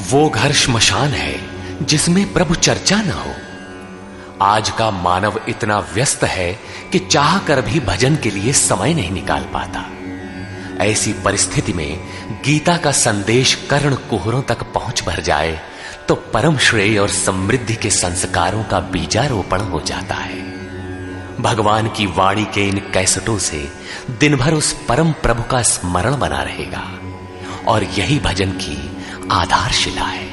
वो घर श्मशान है जिसमें प्रभु चर्चा न हो। आज का मानव इतना व्यस्त है कि चाह कर भी भजन के लिए समय नहीं निकाल पाता। ऐसी परिस्थिति में गीता का संदेश कर्ण कुहरों तक पहुंच भर जाए तो परम श्रेय और समृद्धि के संस्कारों का बीजारोपण हो जाता है। भगवान की वाणी के इन कैसेटों से दिन भर उस परम प्रभु का स्मरण बना रहेगा और यही भजन की आधारशिला है।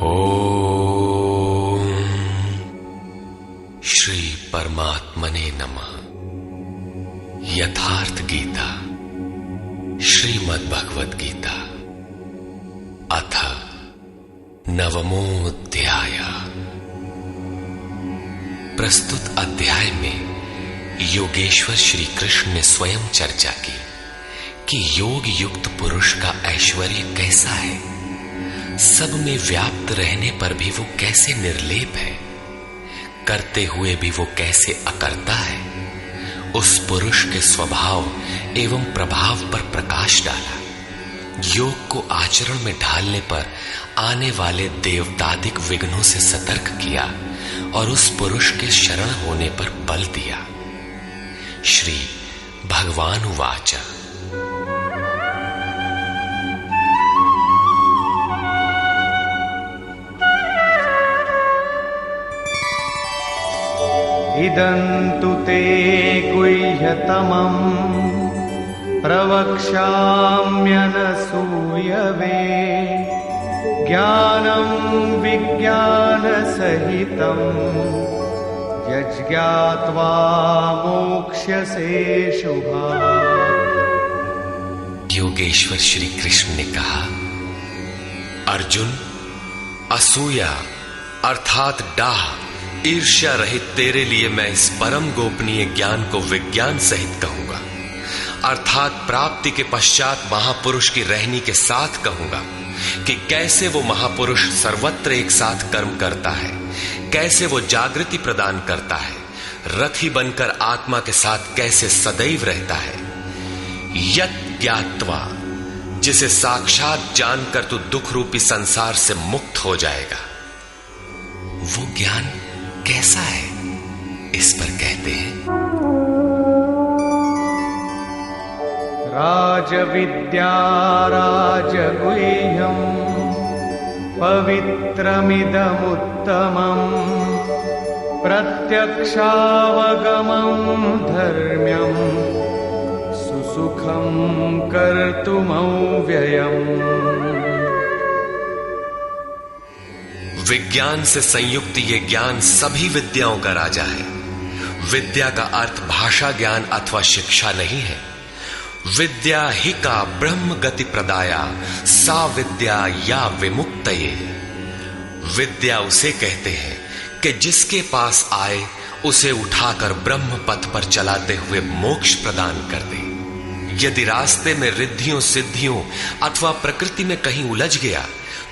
ओम श्री परमात्मने नमः। यथार्थ गीता श्रीमद् भगवद गीता अथ नवमोऽध्याय। प्रस्तुत अध्याय में योगेश्वर श्री कृष्ण ने स्वयं चर्चा की कि योग युक्त पुरुष का ऐश्वर्य कैसा है, सब में व्याप्त रहने पर भी वो कैसे निर्लेप है, करते हुए भी वो कैसे अकर्ता है। उस पुरुष के स्वभाव एवं प्रभाव पर प्रकाश डाला। योग को आचरण में ढालने पर आने वाले देवतादिक विघ्नों से सतर्क किया और उस पुरुष के शरण होने पर बल दिया। श्री भगवान उवाच। इदन्तु ते गुह्यतमम् प्रवक्ष्याम्यनसूयवे ज्ञानं विज्ञानसहितं यज्ञात्वा मोक्ष्यसे शुभात्। योगेश्वर श्री कृष्ण ने कहा, अर्जुन, असूया अर्थात डाह, ईर्ष्या रहित तेरे लिए मैं इस परम गोपनीय ज्ञान को विज्ञान सहित कहूंगा, अर्थात प्राप्ति के पश्चात महापुरुष की रहनी के साथ कहूंगा कि कैसे वो महापुरुष सर्वत्र एक साथ कर्म करता है, कैसे वो जागृति प्रदान करता है, रथी बनकर आत्मा के साथ कैसे सदैव रहता है। यत् ज्ञात्वा, जिसे साक्षात जानकर तू दुख रूपी संसार से मुक्त हो जाएगा। वो ज्ञान कैसा है, इस पर कहते हैं, राजविद्या राजगुह्यं पवित्रमिदमुत्तमम् प्रत्यक्षावगमं धर्म्यं सुसुखं कर्तुमव्ययम्। विज्ञान से संयुक्त ये ज्ञान सभी विद्याओं का राजा है। विद्या का अर्थ भाषा ज्ञान अथवा शिक्षा नहीं है। विद्या ही का ब्रह्म गति प्रदाया सा विद्या या विमुक्तये। विद्या उसे कहते हैं कि जिसके पास आए उसे उठाकर ब्रह्म पथ पर चलाते हुए मोक्ष प्रदान कर दे। यदि रास्ते में रिद्धियों सिद्धियों अथवा प्रकृति में कहीं उलझ गया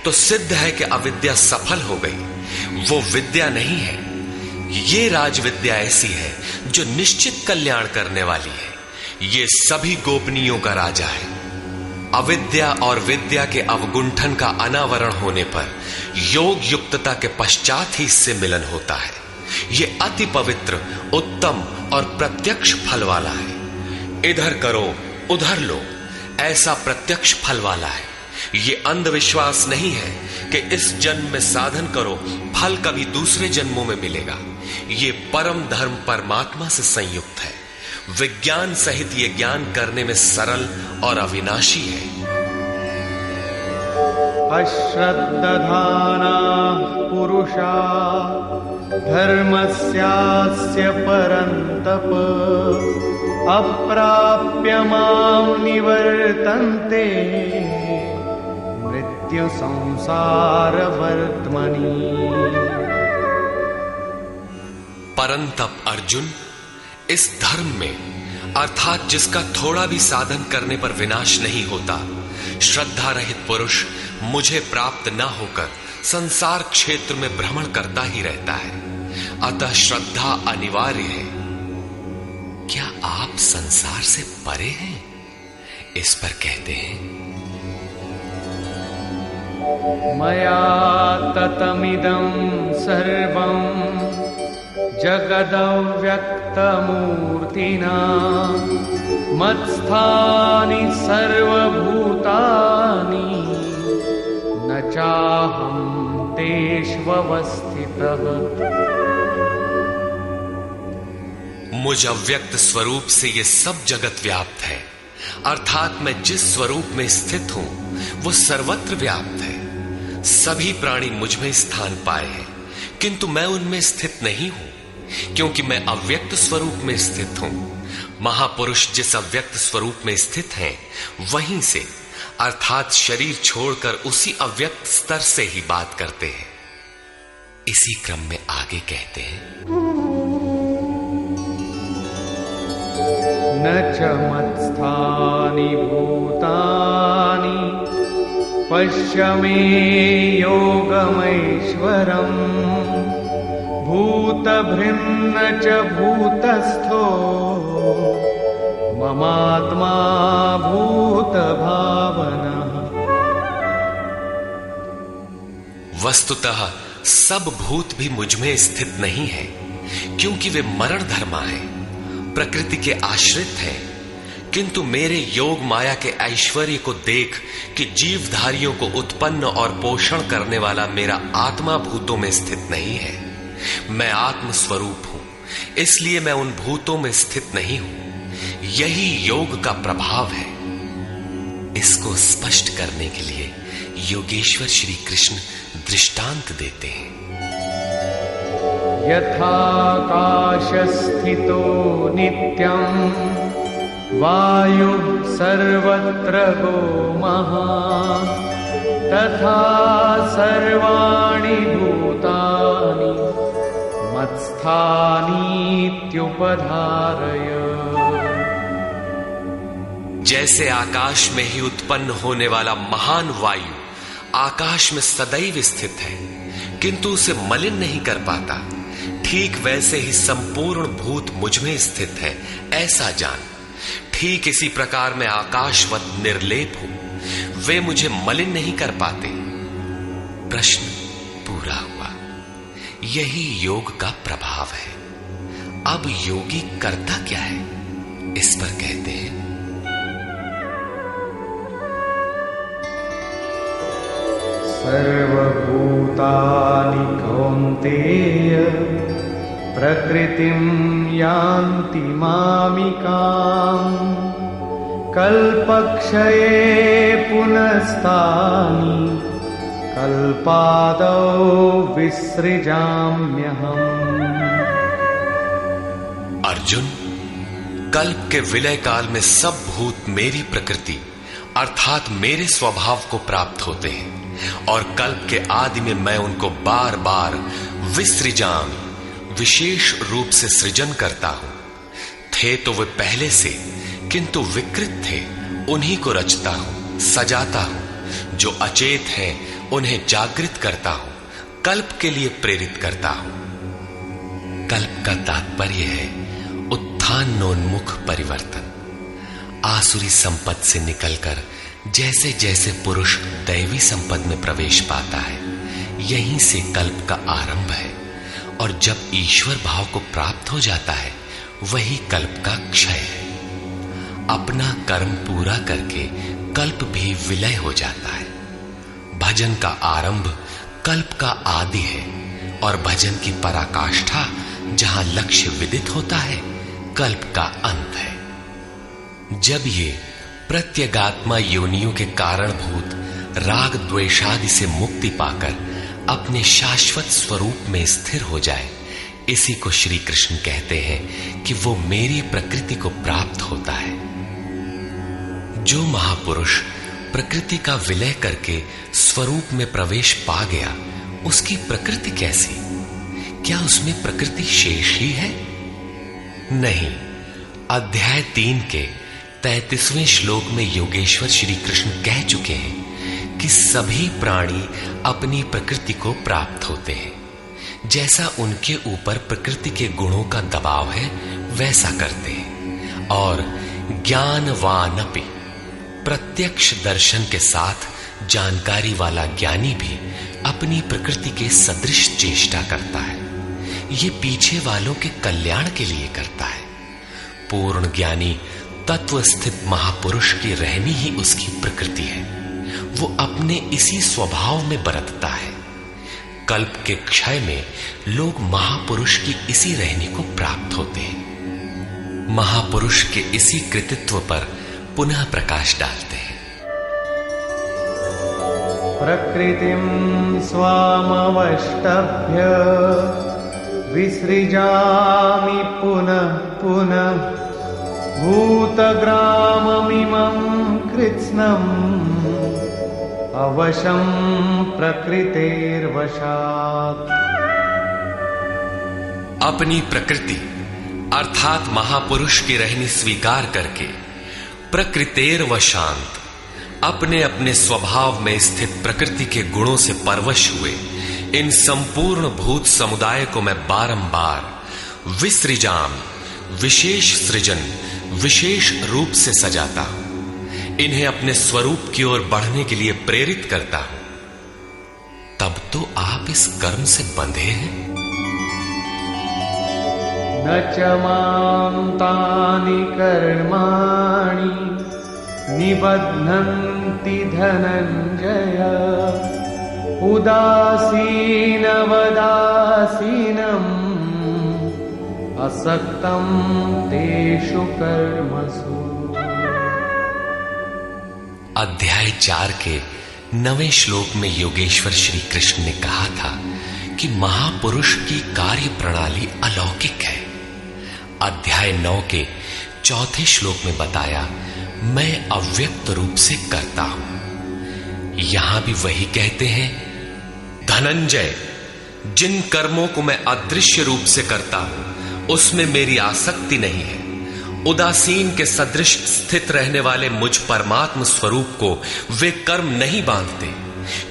तो सिद्ध है कि अविद्या सफल हो गई। वो विद्या नहीं है। ये राजविद्या ऐसी है जो निश्चित कल्याण करने वाली है। ये सभी गोपनीयों का राजा है। अविद्या और विद्या के अवगुंठन का अनावरण होने पर योग युक्तता के पश्चात ही इससे मिलन होता है। ये अति पवित्र, उत्तम और प्रत्यक्ष फल वाला है। इधर करो उधर लो, ऐसा प्रत्यक्ष फल वाला है। ये अंधविश्वास नहीं है कि इस जन्म में साधन करो, फल कभी दूसरे जन्मों में मिलेगा। ये परम धर्म परमात्मा से संयुक्त है। विज्ञान सहित ये ज्ञान करने में सरल और अविनाशी है। अश्रद्धाना पुरुषा धर्मस्यास्य परन्तप अप्राप्य मां निवर्तन्ते मृत्यु संसार वर्त्मनि। परंतप अर्जुन, इस धर्म में अर्थात जिसका थोड़ा भी साधन करने पर विनाश नहीं होता, श्रद्धा रहित पुरुष मुझे प्राप्त न होकर संसार क्षेत्र में भ्रमण करता ही रहता है। अतः श्रद्धा अनिवार्य है। क्या आप संसार से परे हैं? इस पर कहते हैं, मया ततमिदं सर्वं जगदव्यक्तमूर्तिना मत्स्थानि सर्वभूतानि न चाहं तेष्वस्थितः। मुझ अव्यक्त स्वरूप से ये सब जगत व्याप्त है, अर्थात मैं जिस स्वरूप में स्थित हूं वो सर्वत्र व्याप्त है। सभी प्राणी मुझ में स्थान पाए हैं, किंतु मैं उनमें स्थित नहीं हूं, क्योंकि मैं अव्यक्त स्वरूप में स्थित हूं। महापुरुष जिस अव्यक्त स्वरूप में स्थित हैं, वहीं से अर्थात शरीर छोड़कर उसी अव्यक्त स्तर से ही बात करते हैं। इसी क्रम में आगे कहते हैं, न च मत्स्थानि भूतानि पश्य मे योगमैश्वरम् भूतभृन्न च भूतस्थो ममात्मा भूतभावनः। वस्तुतः सब भूत भी मुझ में स्थित नहीं है, क्योंकि वे मरण धर्मा है, प्रकृति के आश्रित हैं। किंतु मेरे योग माया के ऐश्वर्य को देख कि जीवधारियों को उत्पन्न और पोषण करने वाला मेरा आत्मा भूतों में स्थित नहीं है। मैं आत्म स्वरूप हूं, इसलिए मैं उन भूतों में स्थित नहीं हूं। यही योग का प्रभाव है। इसको स्पष्ट करने के लिए योगेश्वर श्री कृष्ण दृष्टांत देते हैं। यथाकाशस्थितो नित्यं वायुः सर्वत्र गो महान् तथा सर्वाणि भूतानि मत्स्थानीत्युपधारय। जैसे आकाश में ही उत्पन्न होने वाला महान वायु आकाश में सदैव स्थित है, किंतु उसे मलिन नहीं कर पाता, ठीक वैसे ही संपूर्ण भूत मुझ में स्थित है, ऐसा जान। ठीक इसी प्रकार मैं आकाशवत निर्लेप हूं, वे मुझे मलिन नहीं कर पाते। प्रश्न पूरा हुआ। यही योग का प्रभाव है। अब योगी करता क्या है, इस पर कहते हैं, सर्वभूतानि कौन्तेय प्रकृतिं यान्ति मामिकाम् कल्पक्षये पुनस्तानि कल्पादौ विसृजाम्यहम्। अर्जुन, कल्प के विलय काल में सब भूत मेरी प्रकृति अर्थात मेरे स्वभाव को प्राप्त होते हैं, और कल्प के आदि में मैं उनको बार बार विसृजामि विशेष रूप से सृजन करता हूं। थे तो वे पहले से, किंतु विकृत थे, उन्हीं को रचता हूं, सजाता हूं। जो अचेत हैं उन्हें जागृत करता हूं, कल्प के लिए प्रेरित करता हूं। कल्प का तात्पर्य है उत्थानोन्मुख परिवर्तन। आसुरी संपद से निकलकर जैसे जैसे पुरुष दैवी संपद में प्रवेश पाता है, यहीं से कल्प का आरंभ है, और जब ईश्वर भाव को प्राप्त हो जाता है, वही कल्प का क्षय है। अपना कर्म पूरा करके कल्प भी विलय हो जाता है। भजन का आरंभ कल्प का आदि है, और भजन की पराकाष्ठा जहां लक्ष्य विदित होता है, कल्प का अंत है। जब ये प्रत्यगात्मा योनियों के कारणभूत राग द्वेषादि से मुक्ति पाकर अपने शाश्वत स्वरूप में स्थिर हो जाए, इसी को श्री कृष्ण कहते हैं कि वो मेरी प्रकृति को प्राप्त होता है। जो महापुरुष प्रकृति का विलय करके स्वरूप में प्रवेश पा गया, उसकी प्रकृति कैसी? क्या उसमें प्रकृति शेष ही है? नहीं। अध्याय 3 के 33वें श्लोक में योगेश्वर श्री कृष्ण कह चुके हैं कि सभी प्राणी अपनी प्रकृति को प्राप्त होते हैं। जैसा उनके ऊपर प्रकृति के गुणों का दबाव है, वैसा करते हैं। और ज्ञानवानपि, प्रत्यक्ष दर्शन के साथ जानकारी वाला ज्ञानी भी अपनी प्रकृति के सदृश चेष्टा करता है। ये पीछे वालों के कल्याण के लिए करता है। पूर्ण ज्ञानी तत्व स्थित महापुरुष की रहनी ही उसकी प्रकृति है। वो अपने इसी स्वभाव में बरतता है। कल्प के क्षय में लोग महापुरुष की इसी रहनी को प्राप्त होते हैं। महापुरुष के इसी कृतित्व पर पुनः प्रकाश डालते हैं। प्रकृतिं स्वामवष्टभ्य विसृजामि पुनः पुनः भूतग्राममिमं कृत्स्नम् अवशं प्रकृतेर्वशात्। अपनी प्रकृति अर्थात महापुरुष की रहनी स्वीकार करके प्रकृतेर्वशांत, अपने अपने स्वभाव में स्थित प्रकृति के गुणों से परवश हुए इन संपूर्ण भूत समुदाय को मैं बारंबार विसृजाम, विशेष सृजन, विशेष रूप से सजाता हूं। इन्हें अपने स्वरूप की ओर बढ़ने के लिए प्रेरित करता हूं। तब तो आप इस कर्म से बंधे हैं। न च मां तानि कर्माणि निबध्नन्ति धनञ्जय उदासीनवदासीनम् असक्तं तेषु कर्मसु। अध्याय 4 के 9वें श्लोक में योगेश्वर श्री कृष्ण ने कहा था कि महापुरुष की कार्य प्रणाली अलौकिक है। अध्याय 9 के 4थे श्लोक में बताया, मैं अव्यक्त रूप से करता हूं। यहां भी वही कहते हैं, धनंजय, जिन कर्मों को मैं अदृश्य रूप से करता हूं उसमें मेरी आसक्ति नहीं है। उदासीन के सदृश स्थित रहने वाले मुझ परमात्म स्वरूप को वे कर्म नहीं बांधते,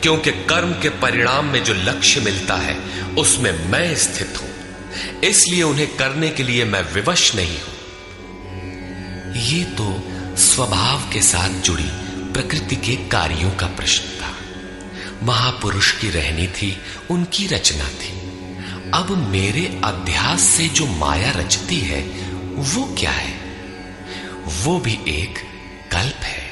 क्योंकि कर्म के परिणाम में जो लक्ष्य मिलता है उसमें मैं स्थित हूं। इसलिए उन्हें करने के लिए मैं विवश नहीं हूं। ये तो स्वभाव के साथ जुड़ी प्रकृति के कार्यों का प्रश्न था। महापुरुष की रहनी थी, उनकी रचना थी। अब मेरे अध्यास से जो माया रचती है वो क्या है? वो भी एक कल्प है।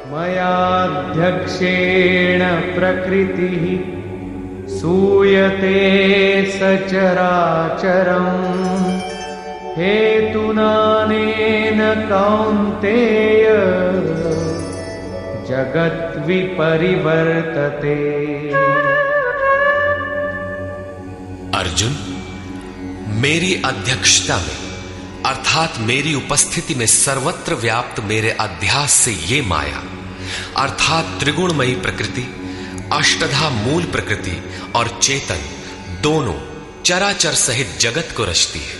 मयाध्यक्षेण प्रकृतिः सूयते सचराचरम् हेतुनानेन कौन्तेय जगत् विपरिवर्तते। अर्जुन, मेरी अध्यक्षता में अर्थात मेरी उपस्थिति में सर्वत्र व्याप्त मेरे अध्यास से ये माया अर्थात त्रिगुणमयी प्रकृति, अष्टधा मूल प्रकृति और चेतन दोनों चराचर सहित जगत को रचती है,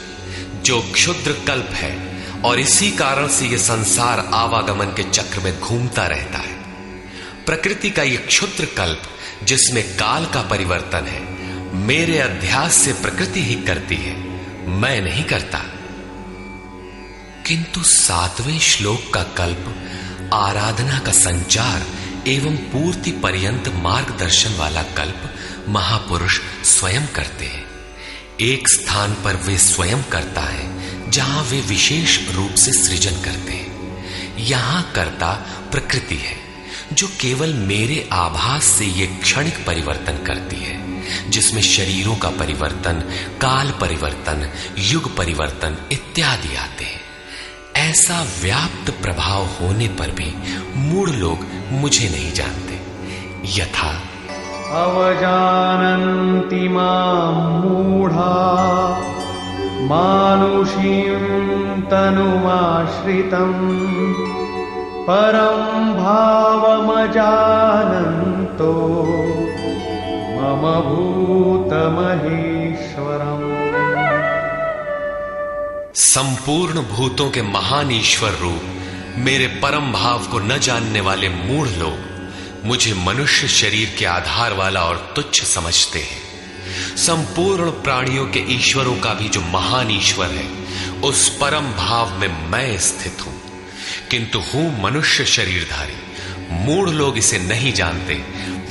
जो क्षुद्र कल्प है। और इसी कारण से यह संसार आवागमन के चक्र में घूमता रहता है। प्रकृति का यह क्षुद्र कल्प जिसमें काल का परिवर्तन है, मेरे अध्यास से प्रकृति ही करती है, मैं नहीं करता। किंतु 7वें श्लोक का कल्प आराधना का संचार एवं पूर्ति पर्यंत मार्गदर्शन वाला कल्प महापुरुष स्वयं करते हैं। एक स्थान पर वे स्वयं करता है जहां वे विशेष रूप से सृजन करते हैं। यहां कर्ता प्रकृति है, जो केवल मेरे आभास से ये क्षणिक परिवर्तन करती है, जिसमें शरीरों का परिवर्तन, काल परिवर्तन, युग परिवर्तन इत्यादि आते हैं। ऐसा व्याप्त प्रभाव होने पर भी मूढ़ लोग मुझे नहीं जानते। यथा अवजानन्ति मां मूढ़ा मानुषीं तनुमाश्रितम् परं भावमजानन्तो मम भूतमहेश्वरम्। संपूर्ण भूतों के महान ईश्वर रूप मेरे परम भाव को न जानने वाले मूढ़ लोग मुझे मनुष्य शरीर के आधार वाला और तुच्छ समझते हैं। संपूर्ण प्राणियों के ईश्वरों का भी जो महान ईश्वर है उस परम भाव में मैं स्थित हूं, किंतु हूं मनुष्य शरीरधारी। मूढ़ लोग इसे नहीं जानते,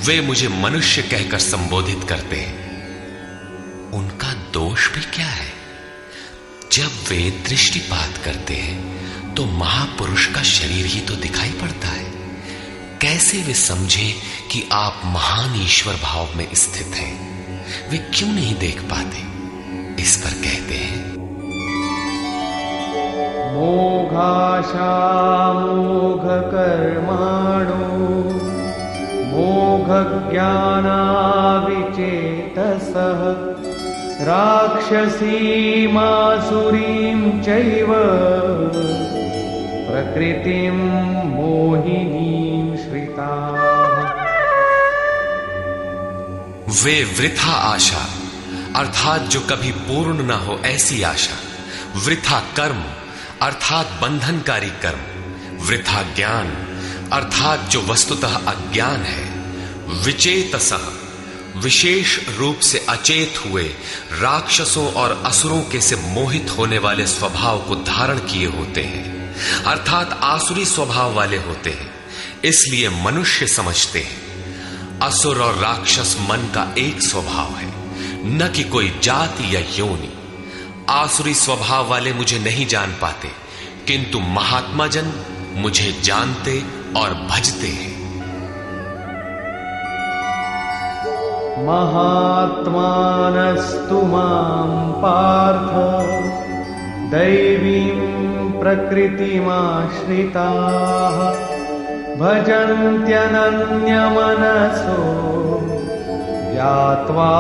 वे मुझे मनुष्य कहकर संबोधित करते हैं। उनका दोष भी क्या है? जब वे दृष्टिपात करते हैं तो महापुरुष का शरीर ही तो दिखाई पड़ता है। कैसे वे समझे कि आप महान ईश्वर भाव में स्थित हैं? वे क्यों नहीं देख पाते? इस पर कहते हैं, मोघाशा मोघ कर्माणो मोघ ज्ञाना विचेतसः राक्षसीमासुरीं चैव प्रकृतिं मोहिनीं श्रिताः। वे वृथा आशा अर्थात जो कभी पूर्ण न हो ऐसी आशा, वृथा कर्म अर्थात बंधनकारी कर्म, वृथा ज्ञान अर्थात जो वस्तुतः अज्ञान है, विचेतसः विशेष रूप से अचेत हुए राक्षसों और असुरों के से मोहित होने वाले स्वभाव को धारण किए होते हैं, अर्थात आसुरी स्वभाव वाले होते हैं। इसलिए मनुष्य समझते हैं असुर और राक्षस मन का एक स्वभाव है, न कि कोई जाति या योनि। आसुरी स्वभाव वाले मुझे नहीं जान पाते, किंतु महात्मा जन मुझे जानते और भजते हैं। महात्मानस्तु मां पार्थ दैवीं प्रकृतिमाश्रिताः भजन्त्यनन्यमनसो ज्ञात्वा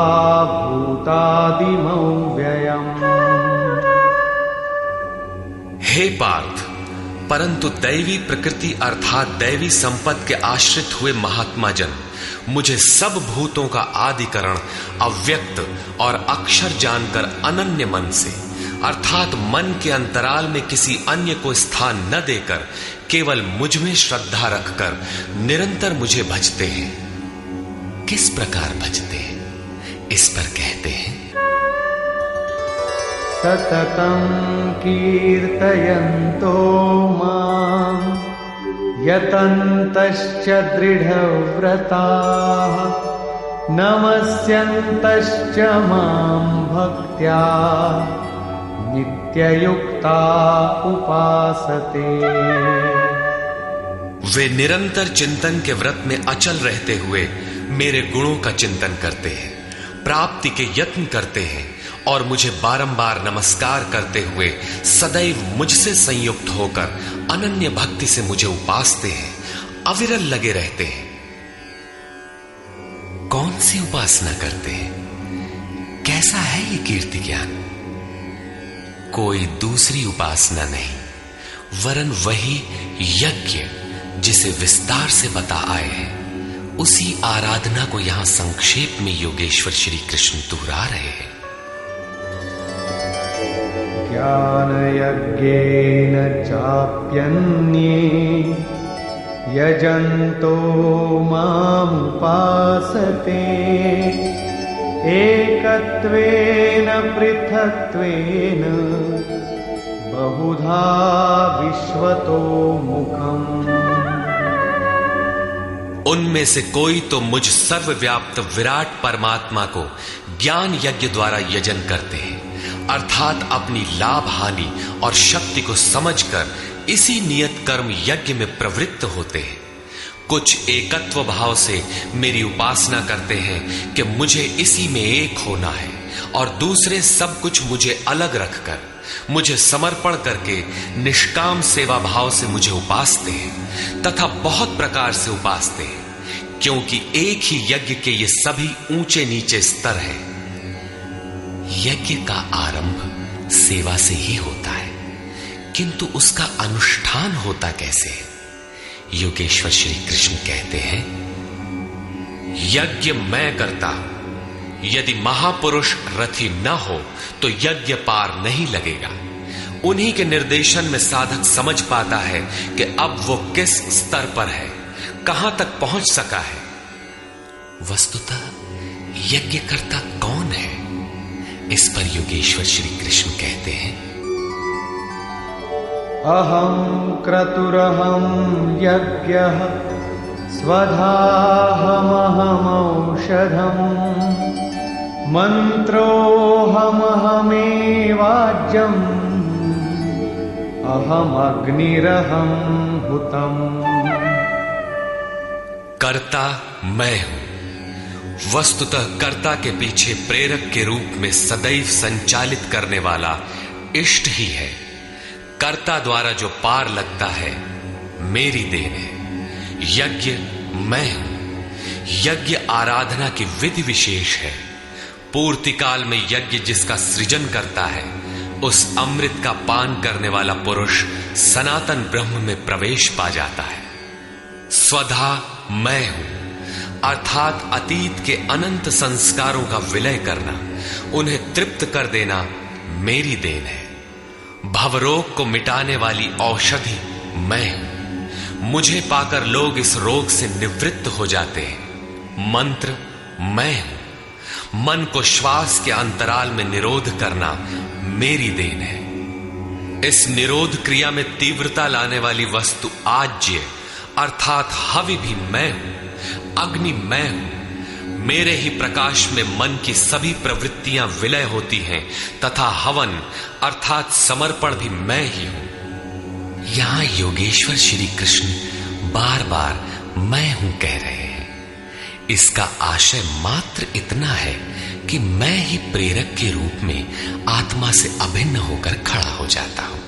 भूतादिमौ व्ययम्। हे पार्थ, परंतु दैवी प्रकृति अर्थात दैवी संपत्ति के आश्रित हुए महात्मा जन मुझे सब भूतों का आदिकरण अव्यक्त और अक्षर जानकर अनन्य मन से अर्थात मन के अंतराल में किसी अन्य को स्थान न देकर केवल मुझ में श्रद्धा रखकर निरंतर मुझे भजते हैं। किस प्रकार भजते हैं? इस पर कहते हैं, सततं कीर्तयन्तो मां यतन्तश्च दृढव्रताः नमस्यन्तश्च मां भक्त्या नित्ययुक्ता उपासते। वे निरंतर चिंतन के व्रत में अचल रहते हुए मेरे गुणों का चिंतन करते हैं, प्राप्ति के यत्न करते हैं और मुझे बारंबार नमस्कार करते हुए सदैव मुझसे संयुक्त होकर अनन्य भक्ति से मुझे उपासते हैं, अविरल लगे रहते हैं। कौन सी उपासना करते हैं? कैसा है ये कीर्ति ज्ञान? कोई दूसरी उपासना नहीं, वरन वही यज्ञ जिसे विस्तार से बता आए हैं, उसी आराधना को यहां संक्षेप में योगेश्वर श्री कृष्ण दोहरा रहे हैं। ज्ञानयज्ञेन चाप्यन्ये यजन्तो मामुपासते एकत्वेन पृथक्त्वेन बहुधा विश्वतो मुखम्। उनमें से कोई तो मुझ सर्वव्याप्त विराट परमात्मा को ज्ञान यज्ञ द्वारा यजन करते हैं, अर्थात अपनी लाभ हानि और शक्ति को समझकर इसी नियत कर्म यज्ञ में प्रवृत्त होते हैं। कुछ एकत्व भाव से मेरी उपासना करते हैं कि मुझे इसी में एक होना है, और दूसरे सब कुछ मुझे अलग रखकर मुझे समर्पण करके निष्काम सेवा भाव से मुझे उपासते हैं तथा बहुत प्रकार से उपासते हैं, क्योंकि एक ही यज्ञ के ये सभी ऊंचे नीचे स्तर हैं। यज्ञ का आरंभ सेवा से ही होता है, किंतु उसका अनुष्ठान होता कैसे है? योगेश्वर श्री कृष्ण कहते हैं, यज्ञ मैं करता हूं। यदि महापुरुष रथी न हो तो यज्ञ पार नहीं लगेगा। उन्हीं के निर्देशन में साधक समझ पाता है कि अब वो किस स्तर पर है, कहां तक पहुंच सका है। वस्तुतः यज्ञकर्ता कौन है? इस पर योगेश्वर श्री कृष्ण कहते हैं, अहं क्रतुरहं यज्ञः स्वधाहमहमौषधम् मन्त्रोऽहमहमेवाज्यम् अहमग्निरहं हुतम्। कर्ता मैं हूं। वस्तुतः कर्ता के पीछे प्रेरक के रूप में सदैव संचालित करने वाला इष्ट ही है। कर्ता द्वारा जो पार लगता है मेरी देन है। यज्ञ मैं हूं। यज्ञ आराधना की विधि विशेष है। पूर्ति काल में यज्ञ जिसका सृजन करता है उस अमृत का पान करने वाला पुरुष सनातन ब्रह्म में प्रवेश पा जाता है। स्वधा मैं हूं अर्थात अतीत के अनंत संस्कारों का विलय करना, उन्हें तृप्त कर देना मेरी देन है। भवरोग को मिटाने वाली औषधि मैं हूं। मुझे पाकर लोग इस रोग से निवृत्त हो जाते हैं। मंत्र मैं हूं। मन को श्वास के अंतराल में निरोध करना मेरी देन है। इस निरोध क्रिया में तीव्रता लाने वाली वस्तु आज्य अर्थात हवि भी मैं हूं। अग्नि मैं हूं। मेरे ही प्रकाश में मन की सभी प्रवृत्तियां विलय होती हैं तथा हवन अर्थात समर्पण भी मैं ही हूं। यहां योगेश्वर श्री कृष्ण बार बार मैं हूं कह रहे हैं। इसका आशय मात्र इतना है कि मैं ही प्रेरक के रूप में आत्मा से अभिन्न होकर खड़ा हो जाता हूं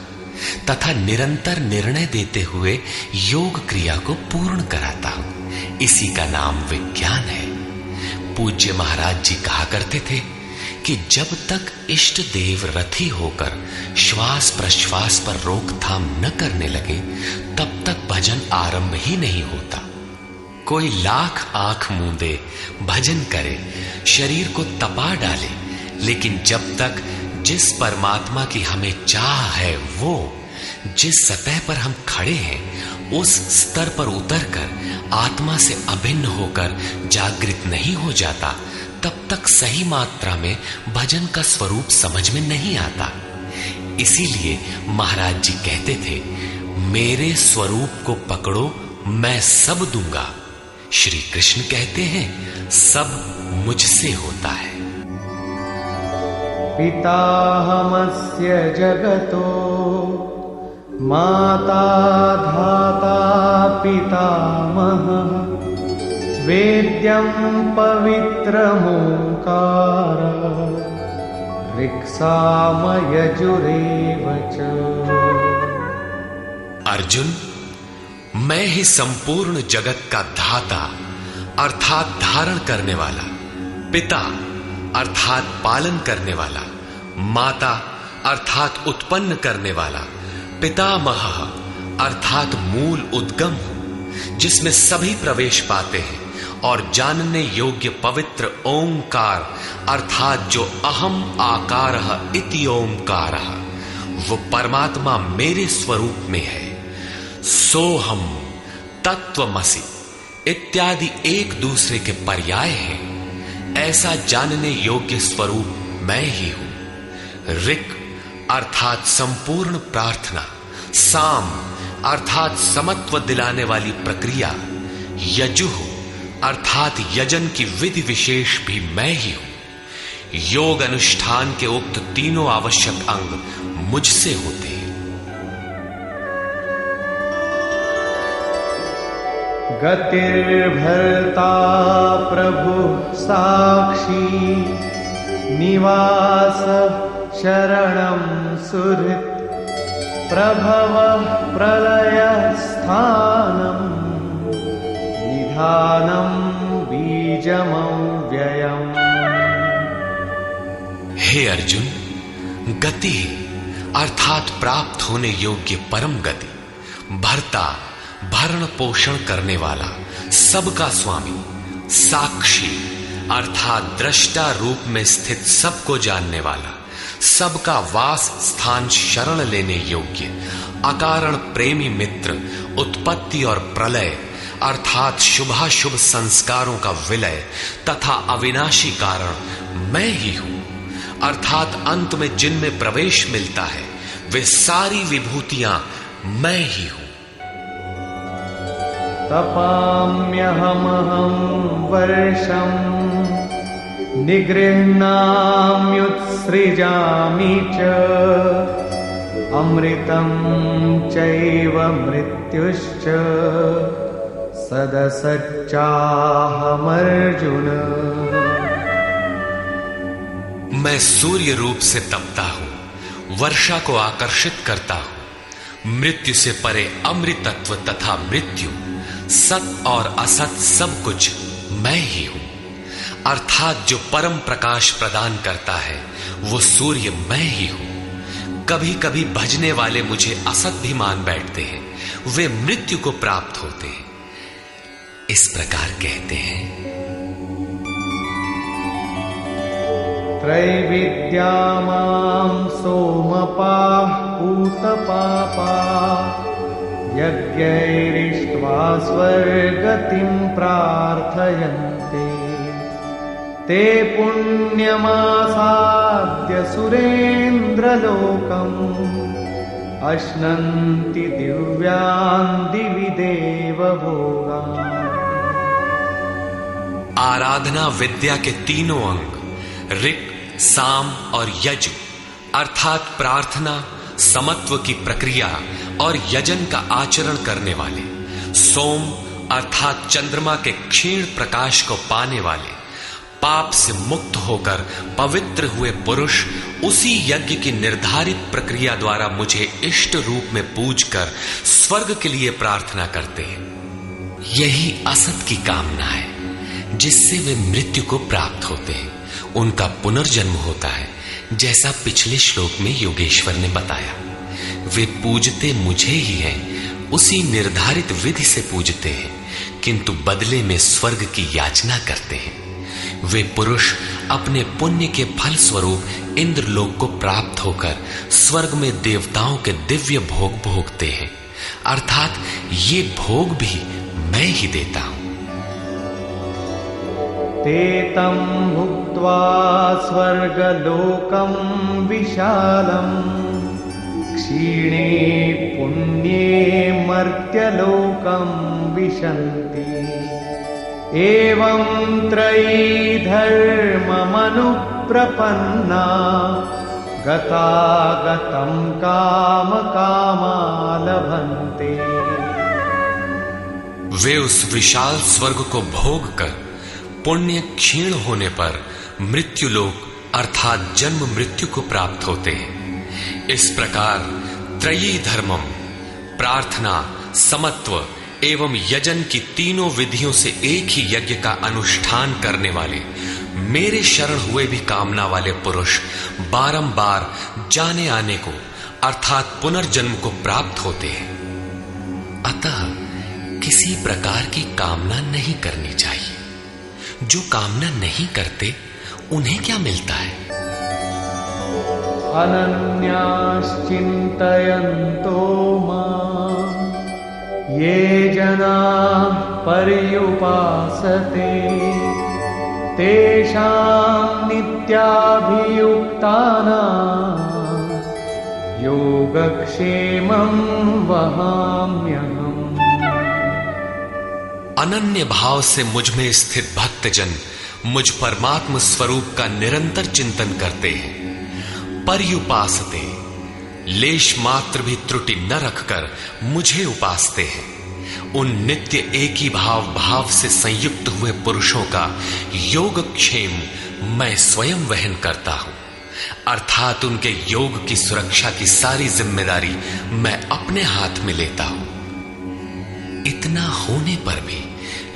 तथा निरंतर निर्णय देते हुए योग क्रिया को पूर्ण कराता हूं। इसी का नाम विज्ञान है। पूज्य महाराज जी कहा करते थे कि जब तक इष्ट देव रथी होकर श्वास प्रश्वास पर रोकथाम न करने लगे तब तक भजन आरंभ ही नहीं होता। कोई लाख आंख मूंदे भजन करे, शरीर को तपा डाले, लेकिन जब तक जिस परमात्मा की हमें चाह है वो जिस सतह पर हम खड़े हैं उस स्तर पर उतरकर आत्मा से अभिन्न होकर जागृत नहीं हो जाता तब तक सही मात्रा में भजन का स्वरूप समझ में नहीं आता। इसीलिए महाराज जी कहते थे, मेरे स्वरूप को पकड़ो मैं सब दूंगा। श्री कृष्ण कहते हैं सब मुझसे होता है। पिताहमस्य जगतो माता धाता पितामहः वेद्यं पवित्रमोंकार ऋक्सामयजुरेव च। अर्जुन, मैं ही संपूर्ण जगत का धाता अर्थात धारण करने वाला, पिता अर्थात पालन करने वाला, माता अर्थात उत्पन्न करने वाला, पितामह अर्थात मूल उद्गम हूं जिसमें सभी प्रवेश पाते हैं और जानने योग्य पवित्र ओंकार अर्थात जो अहम आकारः इति ओंकारः वो परमात्मा मेरे स्वरूप में है। सोहम, तत्वमसि इत्यादि एक दूसरे के पर्याय हैं। ऐसा जानने योग्य स्वरूप मैं ही हूं। ऋक् अर्थात संपूर्ण प्रार्थना, साम अर्थात समत्व दिलाने वाली प्रक्रिया, यजुः अर्थात यजन की विधि विशेष भी मैं ही हूं। योग अनुष्ठान के उक्त तीनों आवश्यक अंग मुझसे होते हैं। गतिर्भर्ता प्रभु साक्षी निवास शरणं सुहृत् प्रभव प्रलय स्थानं निधानं बीजमव्ययम्। हे अर्जुन, गति अर्थात प्राप्त होने योग्य परम गति, भर्ता भरण पोषण करने वाला, सबका स्वामी, साक्षी अर्थात दृष्टा रूप में स्थित सबको जानने वाला, सबका वास स्थान शरण लेने योग्य, अकारण प्रेमी मित्र, उत्पत्ति और प्रलय अर्थात शुभाशुभ संस्कारों का विलय तथा अविनाशी कारण मैं ही हूं। अर्थात अंत में जिनमें प्रवेश मिलता है वे सारी विभूतियां मैं ही हूं। तपाम्यहमहं वर्षम् निगृह्णाम्युत्सृजामि च अमृतं चैव मृत्युश्च सदसच्चाहमर्जुन। मैं सूर्य रूप से तपता हूं, वर्षा को आकर्षित करता हूं। मृत्यु से परे अमृतत्व तथा मृत्यु, सत और असत सब कुछ मैं ही हूं। अर्थात जो परम प्रकाश प्रदान करता है वो सूर्य मैं ही हूं। कभी कभी भजने वाले मुझे असत भी मान बैठते हैं, वे मृत्यु को प्राप्त होते हैं। इस प्रकार कहते हैं, त्रैविद्या मां सोमपाः पूतपापाः यज्ञैरिष्ट्वा स्वर्गतिं प्रार्थयन्ते ते पुण्यमासाद्य सुरेन्द्रलोकम् अश्नन्ति दिव्यान् दिवि देवभोगान्। आराधना विद्या के तीनों अंग ऋक्, साम और यजु अर्थात प्रार्थना, समत्व की प्रक्रिया और यजन का आचरण करने वाले, सोम अर्थात चंद्रमा के क्षीण प्रकाश को पाने वाले, पाप से मुक्त होकर पवित्र हुए पुरुष उसी यज्ञ की निर्धारित प्रक्रिया द्वारा मुझे इष्ट रूप में पूजकर स्वर्ग के लिए प्रार्थना करते हैं। यही असत की कामना है जिससे वे मृत्यु को प्राप्त होते हैं, उनका पुनर्जन्म होता है। जैसा पिछले श्लोक में योगेश्वर ने बताया, वे पूजते मुझे ही हैं, उसी निर्धारित विधि से पूजते हैं, किंतु बदले में स्वर्ग की याचना करते हैं। वे पुरुष अपने पुण्य के फल स्वरूप इंद्रलोक को प्राप्त होकर स्वर्ग में देवताओं के दिव्य भोग भोगते हैं, अर्थात ये भोग भी मैं ही देता हूं। ते तं भुक्त्वा स्वर्गलोकं विशालम् क्षीणे पुण्ये मर्त्यलोकं विशन्ति एवं त्रयी धर्ममनुप्रपन्ना गतागतं कामकामा लभन्ते। वे उस विशाल स्वर्ग को भोग कर पुण्य क्षीण होने पर मृत्युलोक अर्थात जन्म मृत्यु को प्राप्त होते हैं। इस प्रकार त्रयी धर्मम प्रार्थना, समत्व एवं यजन की तीनों विधियों से एक ही यज्ञ का अनुष्ठान करने वाले मेरे शरण हुए भी कामना वाले पुरुष बारंबार जाने आने को अर्थात पुनर्जन्म को प्राप्त होते हैं। अतः किसी प्रकार की कामना नहीं करनी चाहिए। जो कामना नहीं करते उन्हें क्या मिलता है? अनन्याश्चिन्तयन्तो मां ये जनाः पर्युपासते तेषां नित्याभियुक्तानां योगक्षेमं वहाम्यहम्। अनन्य भाव से मुझ में स्थित भक्तजन मुझ परमात्म स्वरूप का निरंतर चिंतन करते हैं। पर्युपासते लेश मात्र भी त्रुटि न रखकर मुझे उपासते हैं। उन नित्य एक ही भाव से संयुक्त हुए पुरुषों का योगक्षेम मैं स्वयं वहन करता हूं, अर्थात उनके योग की सुरक्षा की सारी जिम्मेदारी मैं अपने हाथ में लेता हूं। इतना होने पर भी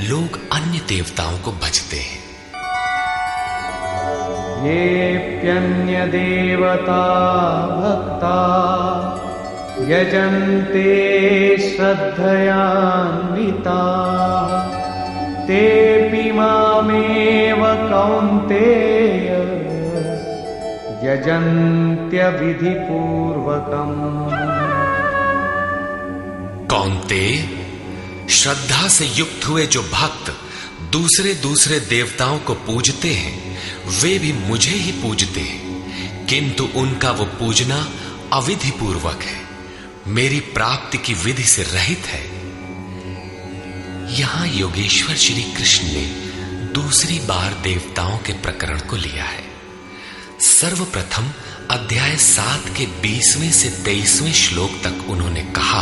लोग अन्य देवताओं को भजते हैं। येऽप्यन्य देवता भक्ता यजन्ते श्रद्धयान्विता तेऽपि मामेव कौन्तेय यजन्त्य विधिपूर्वकम्। कौन्तेय, श्रद्धा से युक्त हुए जो भक्त दूसरे दूसरे देवताओं को पूजते हैं वे भी मुझे ही पूजते हैं, किंतु उनका वो पूजना अविधि पूर्वक है। मेरी प्राप्ति की विधि से रहित है। यहां योगेश्वर श्री कृष्ण ने दूसरी बार देवताओं के प्रकरण को लिया है। सर्वप्रथम अध्याय 7 के 20वें से 23वें श्लोक तक उन्होंने कहा,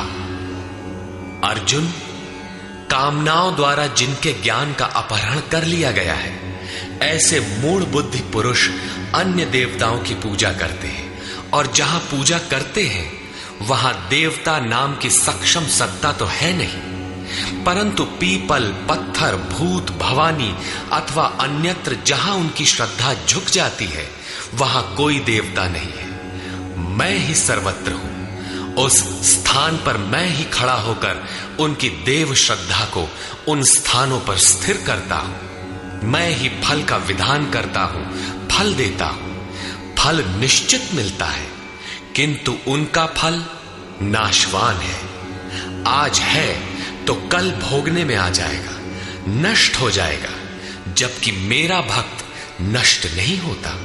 अर्जुन, कामनाओं द्वारा जिनके ज्ञान का अपहरण कर लिया गया है, ऐसे मूढ़ बुद्धि पुरुष अन्य देवताओं की पूजा करते हैं, और जहां पूजा करते हैं वहां देवता नाम की सक्षम सत्ता तो है नहीं, परंतु पीपल, पत्थर, भूत, भवानी अथवा अन्यत्र जहां उनकी श्रद्धा झुक जाती है वहां कोई देवता नहीं है। मैं ही सर्वत्र हूं। उस स्थान पर मैं ही खड़ा होकर उनकी देव श्रद्धा को उन स्थानों पर स्थिर करता हूं। मैं ही फल का विधान करता हूं, फल देता हूं। फल निश्चित मिलता है, किंतु उनका फल नाशवान है। आज है तो कल भोगने में आ जाएगा, नष्ट हो जाएगा, जबकि मेरा भक्त नष्ट नहीं होता।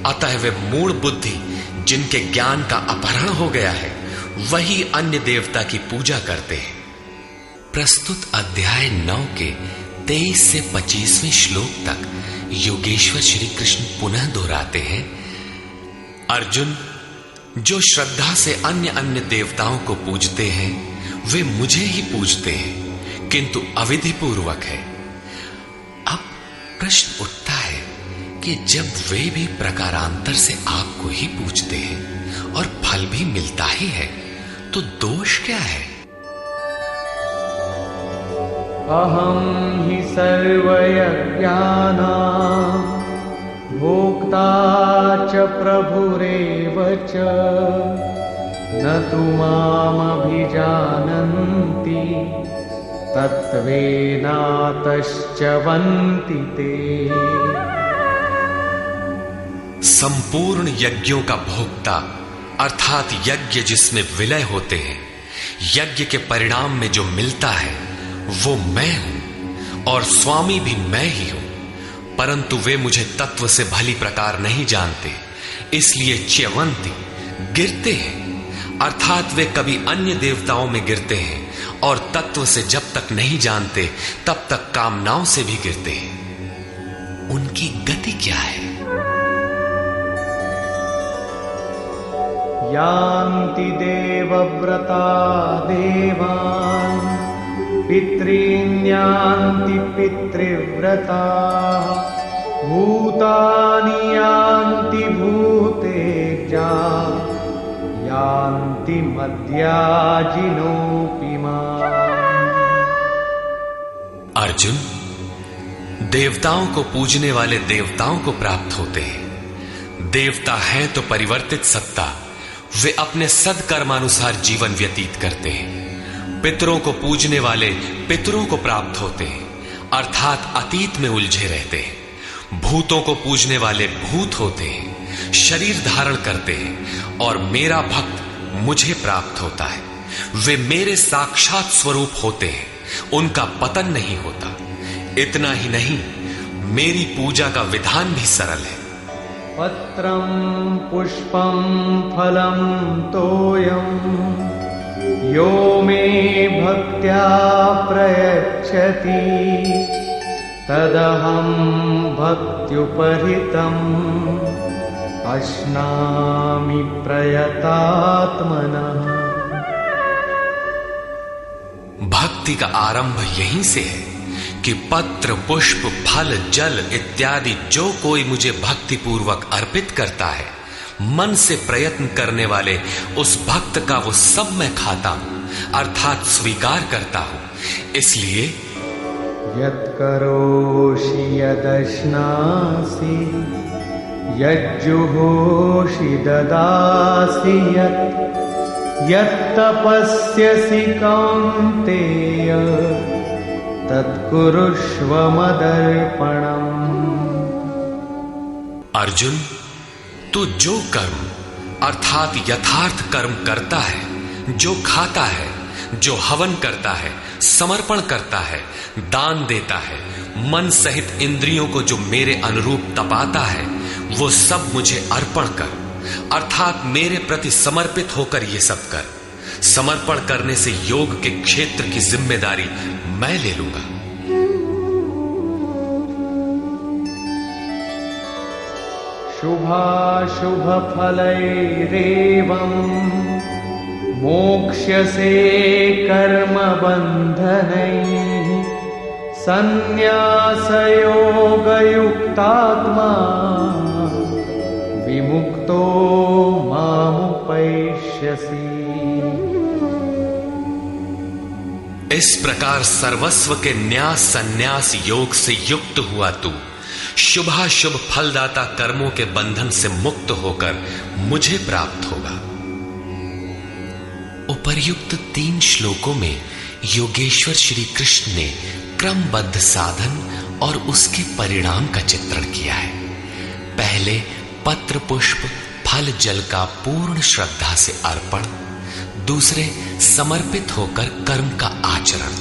अतः वे मूढ़ बुद्धि जिनके ज्ञान का अपहरण हो गया है वही अन्य देवता की पूजा करते हैं। प्रस्तुत अध्याय 9 के 23 से 25वें श्लोक तक योगेश्वर श्री कृष्ण पुनः दोहराते हैं, अर्जुन, जो श्रद्धा से अन्य अन्य देवताओं को पूजते हैं वे मुझे ही पूजते हैं, किंतु अविधि पूर्वक है। अब प्रश्न उठता है कि जब वे भी प्रकारांतर से आपको ही पूजते हैं और फल भी मिलता ही है, तो दोष क्या है? अहम ही सर्वयज्ञानां भोक्ता च प्रभुरेव च न तु मामभिजानन्ति तत्त्वेनातश्च वन्ति ते। संपूर्ण यज्ञों का भोक्ता अर्थात यज्ञ जिसमें विलय होते हैं, यज्ञ के परिणाम में जो मिलता है वो मैं हूं और स्वामी भी मैं ही हूं, परंतु वे मुझे तत्व से भली प्रकार नहीं जानते, इसलिए च्यवंती गिरते हैं, अर्थात वे कभी अन्य देवताओं में गिरते हैं और तत्व से जब तक नहीं जानते तब तक कामनाओं से भी गिरते हैं। उनकी गति क्या है? यान्ति देवव्रता देवान् पितॄन् यान्ति पितृव्रता भूतानि यान्ति भूतेजा यान्ति मद्याजिनोऽपि माम्। अर्जुन, देवताओं को पूजने वाले देवताओं को प्राप्त होते हैं। देवता हैं तो परिवर्तित सत्ता, वे अपने सदकर्मानुसार जीवन व्यतीत करते हैं। पितरों को पूजने वाले पितरों को प्राप्त होते हैं, अर्थात अतीत में उलझे रहते हैं। भूतों को पूजने वाले भूत होते हैं, शरीर धारण करते हैं, और मेरा भक्त मुझे प्राप्त होता है। वे मेरे साक्षात स्वरूप होते हैं, उनका पतन नहीं होता। इतना ही नहीं, मेरी पूजा का विधान भी सरल है। पत्रं पुष्पं फलं तोयं यो मे भक्त्या प्रयच्छति तदहं भक्त्युपहृतम् अश्नामि प्रयतात्मनः। भक्ति का आरंभ यहीं से है कि पत्र, पुष्प, फल, जल इत्यादि जो कोई मुझे भक्ति पूर्वक अर्पित करता है, मन से प्रयत्न करने वाले उस भक्त का वो सब मैं खाता हूं, अर्थात स्वीकार करता हूं। इसलिए यत्करोषि यदश्नासि यज्जुहोषि ददासि यत्तपस्यसि कौन्तेय तत्कुरुष्व मदर्पणम्। अर्जुन, तू जो कर्म अर्थात यथार्थ कर्म करता है, जो खाता है, जो हवन करता है, समर्पण करता है, दान देता है, मन सहित इंद्रियों को जो मेरे अनुरूप तपाता है, वो सब मुझे अर्पण कर, अर्थात मेरे प्रति समर्पित होकर ये सब कर। समर्पण करने से योग के क्षेत्र की जिम्मेदारी मैं ले लूंगा। शुभाशुभ फलैरेवं मोक्ष्यसे कर्म बन्धनैः संन्यासयोगयुक्तात्मा विमुक्तो मामुपैष्यसि। इस प्रकार सर्वस्व के न्यास संन्यास योग से युक्त हुआ तू शुभाशुभ फलदाता कर्मों के बंधन से मुक्त होकर मुझे प्राप्त होगा। उपर्युक्त 3 श्लोकों में योगेश्वर श्री कृष्ण ने क्रमबद्ध साधन और उसके परिणाम का चित्रण किया है। पहले पत्र पुष्प फल जल का पूर्ण श्रद्धा से अर्पण, दूसरे समर्पित होकर कर्म का आचरण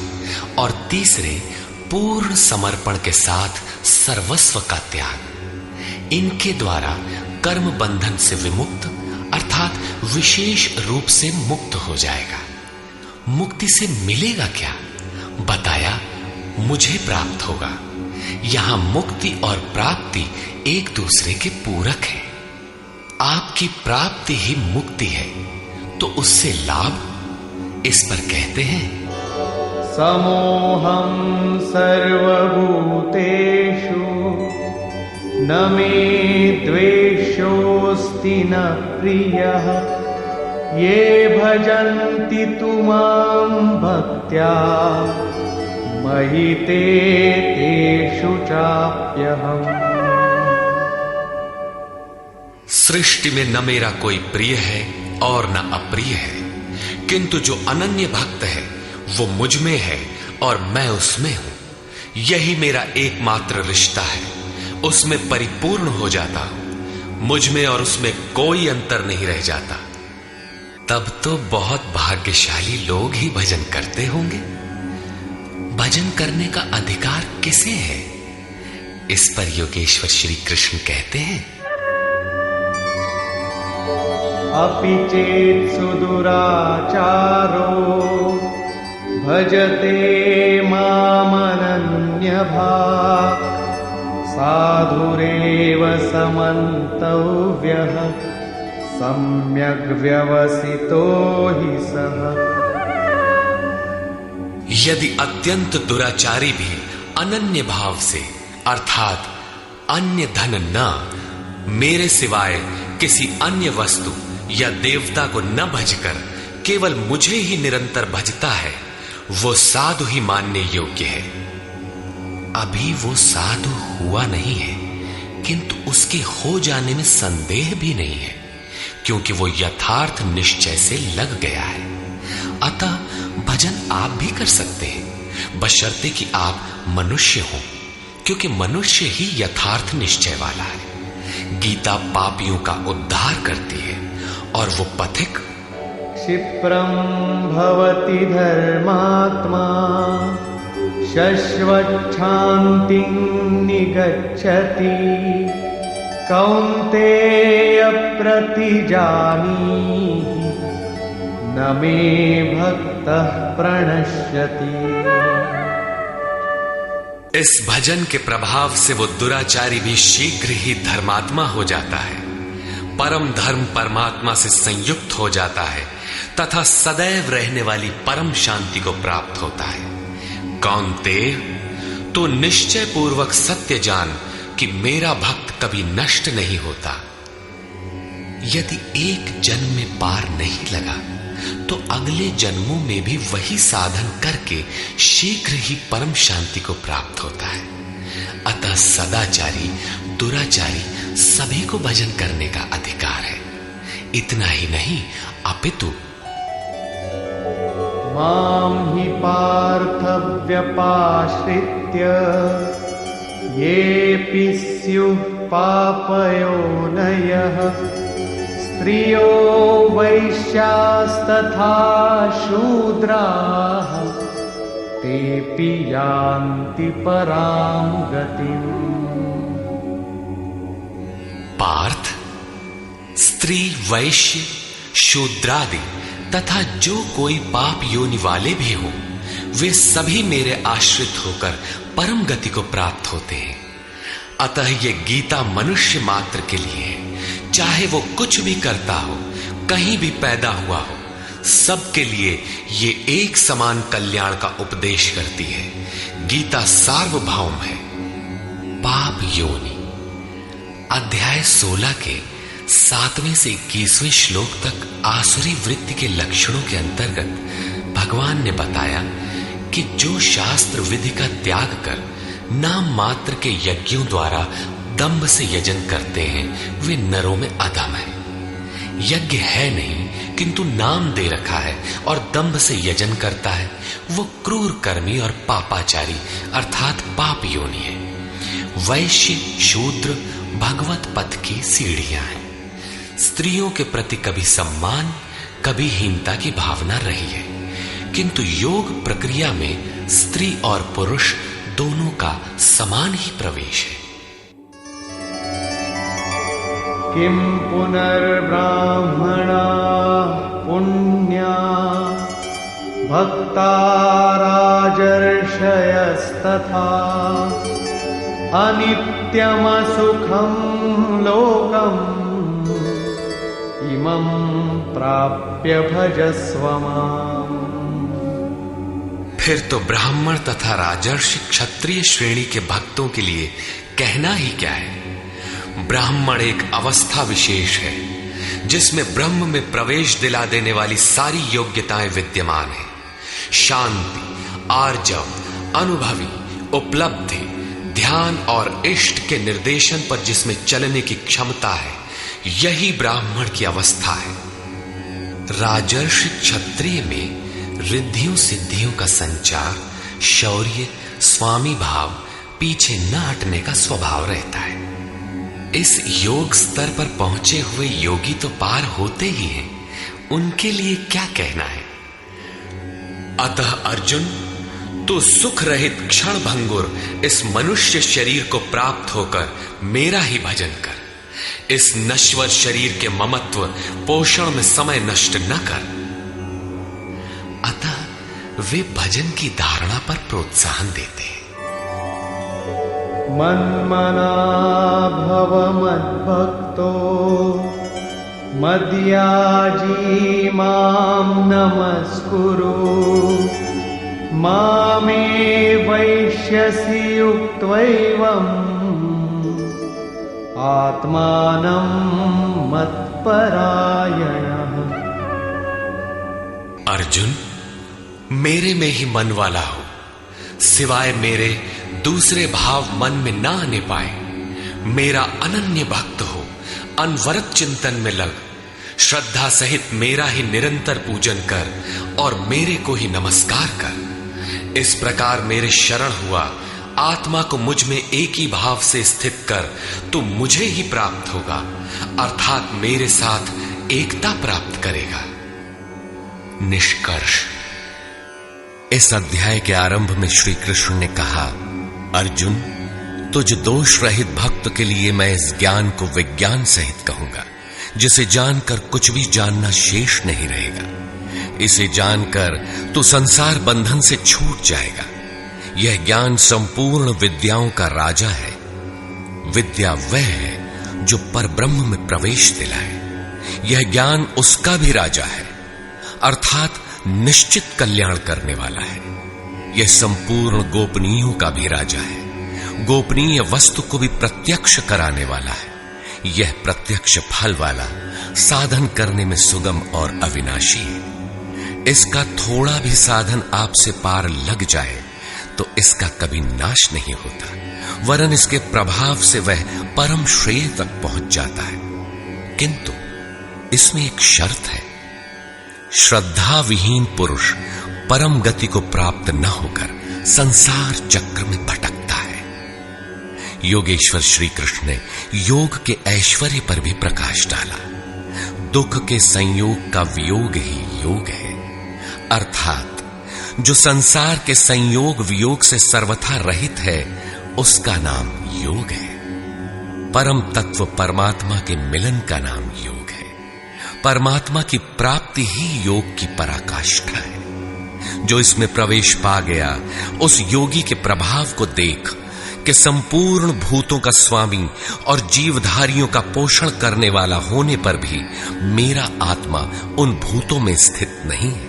और तीसरे पूर्ण समर्पण के साथ सर्वस्व का त्याग। इनके द्वारा कर्म बंधन से विमुक्त अर्थात विशेष रूप से मुक्त हो जाएगा। मुक्ति से मिलेगा क्या? बताया मुझे प्राप्त होगा। यहां मुक्ति और प्राप्ति एक दूसरे के पूरक है। आपकी प्राप्ति ही मुक्ति है, तो उससे लाभ इस पर कहते हैं समोहं सर्वभूतेषु न मे द्वेषोऽस्ति न प्रियः ये भजन्ति तु मां भक्त्या मयि ते तेषु चाप्यहम्। सृष्टि में न मेरा कोई प्रिय है और न अप्रिय है, किंतु जो अनन्य भक्त है वो मुझ में है और मैं उसमें हूं। यही मेरा एकमात्र रिश्ता है, उसमें परिपूर्ण हो जाता हूं। मुझ में और उसमें कोई अंतर नहीं रह जाता। तब तो बहुत भाग्यशाली लोग ही भजन करते होंगे। भजन करने का अधिकार किसे है? इस पर योगेश्वर श्री कृष्ण कहते हैं अपि चेत् सुदुराचारो भजते मामनन्यभाक् साधुरेव समन्तव्यः सम्यग् व्यवसितो हि सः। यदि अत्यंत दुराचारी भी अनन्य भाव से अर्थात अन्य धन न, मेरे सिवाय किसी अन्य वस्तु या देवता को न भजकर केवल मुझे ही निरंतर भजता है, वो साधु ही मानने योग्य है। अभी वो साधु हुआ नहीं है, किंतु उसके हो जाने में संदेह भी नहीं है, क्योंकि वो यथार्थ निश्चय से लग गया है। अतः भजन आप भी कर सकते हैं, बशर्ते कि आप मनुष्य हो, क्योंकि मनुष्य ही यथार्थ निश्चय वाला है। गीता पापियों का उद्धार करती है और वो पथिक क्षिप्रं भवति धर्मात्मा शश्वच्छान्तिं निगच्छति कौन्तेय प्रतिजानीहि न मे भक्तः प्रणश्यति। इस भजन के प्रभाव से वो दुराचारी भी शीघ्र ही धर्मात्मा हो जाता है, परम धर्म परमात्मा से संयुक्त हो जाता है तथा सदैव रहने वाली परम शांति को प्राप्त होता है। कौन्तेय, तो निश्चय पूर्वक सत्य जान कि मेरा भक्त कभी नष्ट नहीं होता। यदि एक जन्म में पार नहीं लगा तो अगले जन्मों में भी वही साधन करके शीघ्र ही परम शांति को प्राप्त होता है। अतः सदाचारी दुराचारी सभी को भजन करने का अधिकार है। इतना ही नहीं, अपितु मां हि पार्थ व्यपाश्रित्य येऽपि स्युः पापयोनयः स्त्रियो वैश्यास्तथा शूद्राः तेऽपि यान्ति परां गतिम्। पार्थ, स्त्री वैश्य शूद्रादि तथा जो कोई पाप योनि वाले भी हो, वे सभी मेरे आश्रित होकर परम गति को प्राप्त होते हैं। अतः ये गीता मनुष्य मात्र के लिए है। चाहे वो कुछ भी करता हो, कहीं भी पैदा हुआ हो, सबके लिए ये एक समान कल्याण का उपदेश करती है। गीता सार्वभौम है। पाप योनि। अध्याय 16 के 7वें से 21वें श्लोक तक आसुरी वृत्ति के लक्षणों के अंतर्गत भगवान ने बताया कि जो शास्त्र विधि का त्याग कर नाम मात्र के यज्ञों द्वारा दंभ से यजन करते हैं, वे नरों में अधम है। यज्ञ है नहीं किंतु नाम दे रखा है और दंभ से यजन करता है, वो क्रूर कर्मी और पापाचारी अर्थात पाप योनि है। वैश्य शूद्र भगवत पथ की सीढ़ियां हैं। स्त्रियों के प्रति कभी सम्मान कभी हीनता की भावना रही है, किंतु योग प्रक्रिया में स्त्री और पुरुष दोनों का समान ही प्रवेश है। किम पुनर्ब्राह्मणा पुण्या भक्ता राजर्षयस्तथा अनित्यमसुखं लोकम् इमं प्राप्य भजस्व माम्। फिर तो ब्राह्मण तथा राजर्षि क्षत्रिय श्रेणी के भक्तों के लिए कहना ही क्या है। ब्राह्मण एक अवस्था विशेष है जिसमें ब्रह्म में प्रवेश दिला देने वाली सारी योग्यताएं विद्यमान है। शांति, आर्जव, अनुभवी, उपलब्धि, ध्यान और इष्ट के निर्देशन पर जिसमें चलने की क्षमता है, यही ब्राह्मण की अवस्था है। राजर्षि क्षत्रिय में रिद्धियों सिद्धियों का संचार, शौर्य, स्वामी भाव, पीछे न हटने का स्वभाव रहता है। इस योग स्तर पर पहुंचे हुए योगी तो पार होते ही हैं, उनके लिए क्या कहना है। अतः अर्जुन, तो सुख रहित क्षण भंगुर इस मनुष्य शरीर को प्राप्त होकर मेरा ही भजन कर। इस नश्वर शरीर के ममत्व पोषण में समय नष्ट न कर। अतः वे भजन की धारणा पर प्रोत्साहन देते हैं। मन्मना भव मद्भक्तो मद्याजी मां नमस्कुरु मामे वैश्यसि युक्त्वैवम् आत्मानं मत्परायणः। अर्जुन, मेरे में ही मन वाला हो, सिवाय मेरे दूसरे भाव मन में ना आने पाए। मेरा अनन्य भक्त हो, अनवरत चिंतन में लग, श्रद्धा सहित मेरा ही निरंतर पूजन कर और मेरे को ही नमस्कार कर। इस प्रकार मेरे शरण हुआ, आत्मा को मुझ में एक ही भाव से स्थित कर, तो मुझे ही प्राप्त होगा, अर्थात मेरे साथ एकता प्राप्त करेगा। निष्कर्ष। इस अध्याय के आरंभ में श्री कृष्ण ने कहा, अर्जुन, तुझ दोष रहित भक्त के लिए मैं इस ज्ञान को विज्ञान सहित कहूंगा, जिसे जानकर कुछ भी जानना शेष नहीं रहेगा। इसे जानकर तू संसार बंधन से छूट जाएगा। यह ज्ञान संपूर्ण विद्याओं का राजा है। विद्या वह है जो परब्रह्म में प्रवेश दिलाए। यह ज्ञान उसका भी राजा है, अर्थात निश्चित कल्याण करने वाला है। यह संपूर्ण गोपनीयों का भी राजा है। गोपनीय वस्तु को भी प्रत्यक्ष कराने वाला है। यह प्रत्यक्ष फल वाला, साधन करने में सुगम और अविनाशी है। इसका थोड़ा भी साधन आपसे पार लग जाए तो इसका कभी नाश नहीं होता, वरन इसके प्रभाव से वह परम श्रेय तक पहुंच जाता है। किंतु इसमें एक शर्त है। श्रद्धा विहीन पुरुष परम गति को प्राप्त न होकर संसार चक्र में भटकता है। योगेश्वर श्री कृष्ण ने योग के ऐश्वर्य पर भी प्रकाश डाला। दुख के संयोग का वियोग ही योग है, अर्थात जो संसार के संयोग वियोग से सर्वथा रहित है, उसका नाम योग है। परम तत्व परमात्मा के मिलन का नाम योग है। परमात्मा की प्राप्ति ही योग की पराकाष्ठा है। जो इसमें प्रवेश पा गया, उस योगी के प्रभाव को देख कि संपूर्ण भूतों का स्वामी और जीवधारियों का पोषण करने वाला होने पर भी मेरा आत्मा उन भूतों में स्थित नहीं है।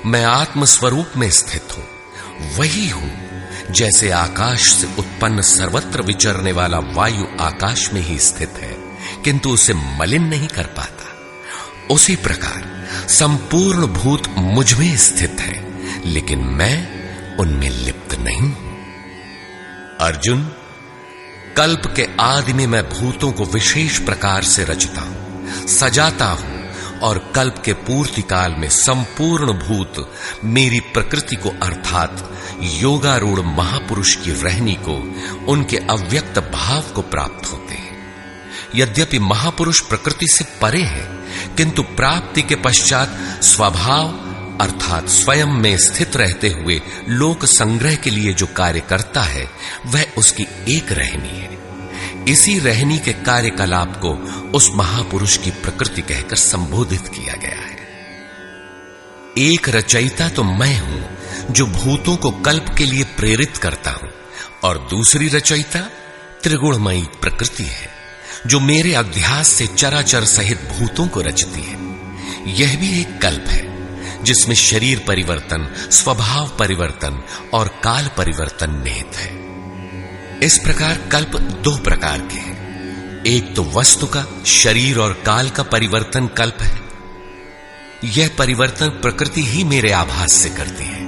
मैं आत्म स्वरूप में स्थित हूं, वही हूं जैसे आकाश से उत्पन्न सर्वत्र विचरने वाला वायु आकाश में ही स्थित है, किंतु उसे मलिन नहीं कर पाता। उसी प्रकार संपूर्ण भूत मुझ में स्थित है, लेकिन मैं उनमें लिप्त नहीं हूं। अर्जुन, कल्प के आदि में मैं भूतों को विशेष प्रकार से रचता हूं, सजाता हूं, और कल्प के पूर्ति काल में संपूर्ण भूत मेरी प्रकृति को अर्थात योगारूढ़ महापुरुष की रहनी को, उनके अव्यक्त भाव को प्राप्त होते हैं। यद्यपि महापुरुष प्रकृति से परे है, किंतु प्राप्ति के पश्चात स्वभाव अर्थात स्वयं में स्थित रहते हुए लोक संग्रह के लिए जो कार्य करता है, वह उसकी एक रहनी है। इसी रहनी के कार्यकलाप को उस महापुरुष की प्रकृति कहकर संबोधित किया गया है। एक रचयिता तो मैं हूं जो भूतों को कल्प के लिए प्रेरित करता हूं, और दूसरी रचयिता त्रिगुणमयी प्रकृति है जो मेरे अध्यास से चराचर सहित भूतों को रचती है। यह भी एक कल्प है जिसमें शरीर परिवर्तन, स्वभाव परिवर्तन और काल परिवर्तन निहित है। इस प्रकार कल्प दो प्रकार के हैं। एक तो वस्तु का, शरीर और काल का परिवर्तन कल्प है। यह परिवर्तन प्रकृति ही मेरे आभास से करती है,